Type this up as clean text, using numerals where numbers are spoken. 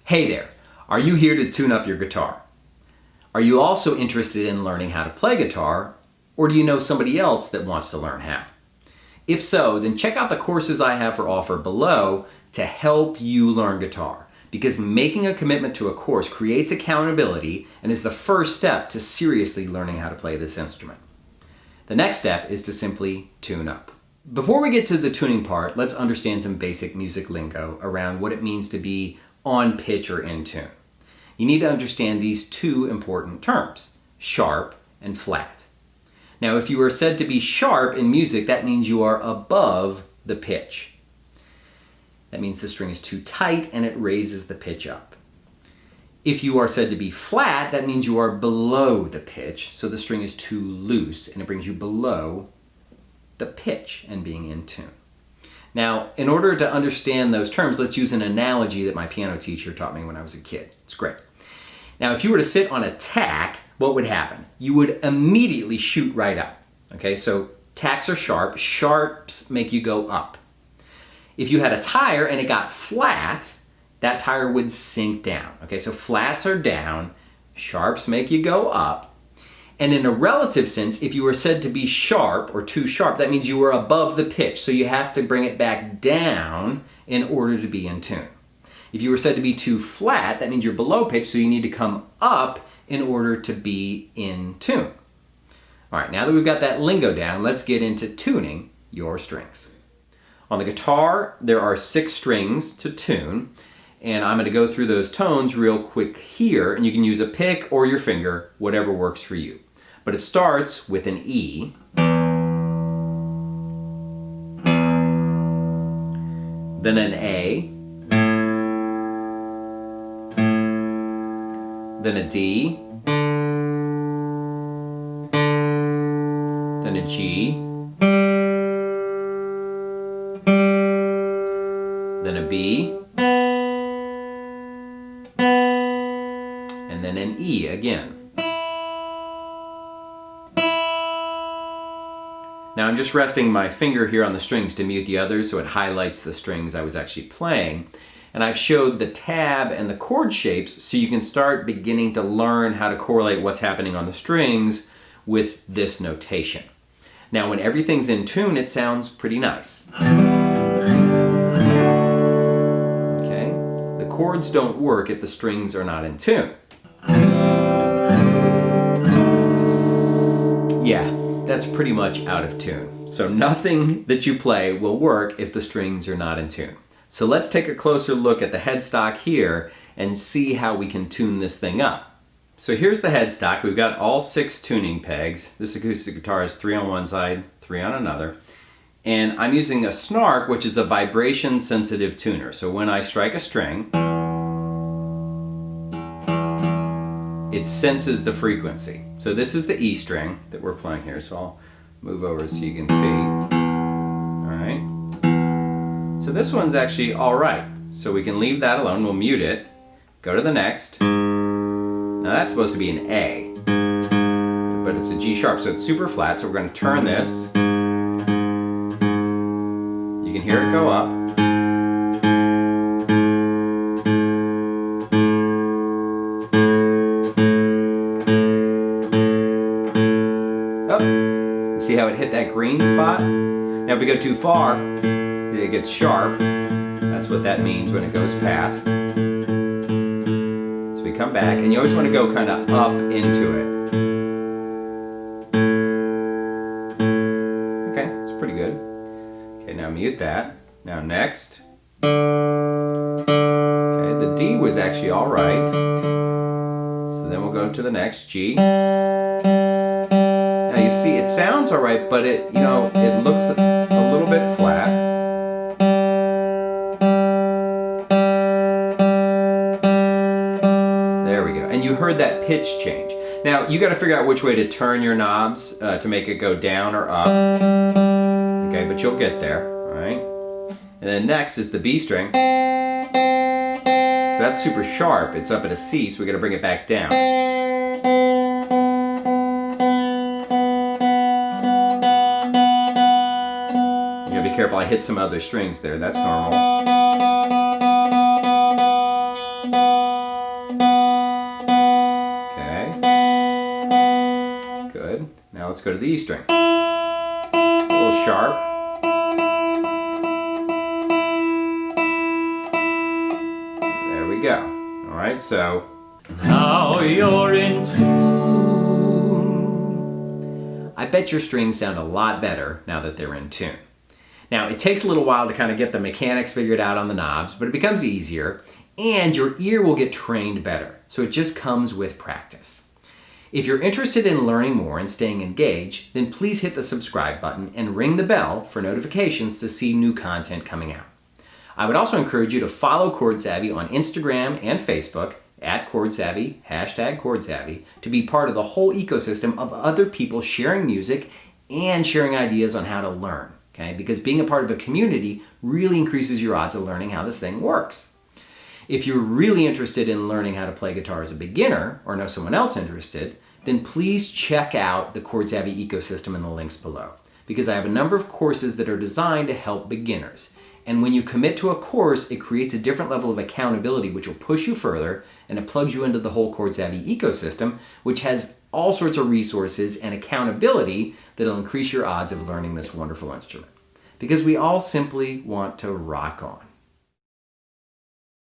Hey there, are you here to tune up your guitar? Are you also interested in learning how to play guitar, or do you know somebody else that wants to learn how? If so, then check out the courses I have for offer below to help you learn guitar, because making a commitment to a course creates accountability and is the first step to seriously learning how to play this instrument. The next step is to simply tune up. Before we get to the tuning part, let's understand some basic music lingo around what it means to be on pitch or in tune. You need to understand these two important terms, sharp and flat. Now, if you are said to be sharp in music, that means you are above the pitch. That means the string is too tight and it raises the pitch up. If you are said to be flat, that means you are below the pitch, so the string is too loose and it brings you below the pitch and being in tune. Now, in order to understand those terms, let's use an analogy that my piano teacher taught me when I was a kid. It's great. Now, if you were to sit on a tack, what would happen? You would immediately shoot right up. Okay, so tacks are sharp. Sharps make you go up. If you had a tire and it got flat, that tire would sink down. Okay, so flats are down. Sharps make you go up. And in a relative sense, if you were said to be sharp or too sharp, that means you were above the pitch. So you have to bring it back down in order to be in tune. If you were said to be too flat, that means you're below pitch, so you need to come up in order to be in tune. All right, now that we've got that lingo down, let's get into tuning your strings. On the guitar, there are 6 strings to tune, and I'm going to go through those tones real quick here, and you can use a pick or your finger, whatever works for you. But it starts with an E, then an A, then a D, then a G, then a B, and then an E again. Now I'm just resting my finger here on the strings to mute the others so it highlights the strings I was actually playing. And I've showed the tab and the chord shapes so you can start beginning to learn how to correlate what's happening on the strings with this notation. Now when everything's in tune, it sounds pretty nice. Okay? The chords don't work if the strings are not in tune. Yeah, that's pretty much out of tune. So nothing that you play will work if the strings are not in tune. So let's take a closer look at the headstock here and see how we can tune this thing up. So here's the headstock. We've got all 6 tuning pegs. This acoustic guitar has 3 on one side, 3 on another. And I'm using a snark, which is a vibration sensitive tuner. So when I strike a string, it senses the frequency. So this is the E string that we're playing here. So I'll move over so you can see. All right. So this one's actually all right. So we can leave that alone. We'll mute it. Go to the next. Now that's supposed to be an A, but it's a G sharp, so it's super flat. So we're going to turn this. You can hear it go up. Oh, see how it hit that green spot? Now if we go too far, it gets sharp. That's what that means when it goes past. So we come back, and you always want to go kind of up into it. Okay, it's pretty good. Okay, now mute that. Now next. Okay, the D was actually all right. So then we'll go to the next G. Now you see, it sounds all right, but it looks a little bit flat. And you heard that pitch change. Now you got to figure out which way to turn your knobs to make it go down or up. Okay, but you'll get there, all right? And then next is the B string. So that's super sharp. It's up at a C, so we got to bring it back down. You gotta be careful. I hit some other strings there. That's normal. let's go to the E string. A little sharp. There we go. All right, so now you're in tune. I bet your strings sound a lot better now that they're in tune. Now, it takes a little while to kind of get the mechanics figured out on the knobs, but it becomes easier, and your ear will get trained better. So it just comes with practice. If you're interested in learning more and staying engaged, then please hit the subscribe button and ring the bell for notifications to see new content coming out. I would also encourage you to follow Chord Savvy on Instagram and Facebook at Chord Savvy, #Chord Savvy, to be part of the whole ecosystem of other people sharing music and sharing ideas on how to learn. Okay? Because being a part of a community really increases your odds of learning how this thing works. If you're really interested in learning how to play guitar as a beginner, or know someone else interested, then please check out the Chord Savvy ecosystem in the links below, because I have a number of courses that are designed to help beginners. And when you commit to a course, it creates a different level of accountability, which will push you further, and it plugs you into the whole Chord Savvy ecosystem, which has all sorts of resources and accountability that'll increase your odds of learning this wonderful instrument. Because we all simply want to rock on.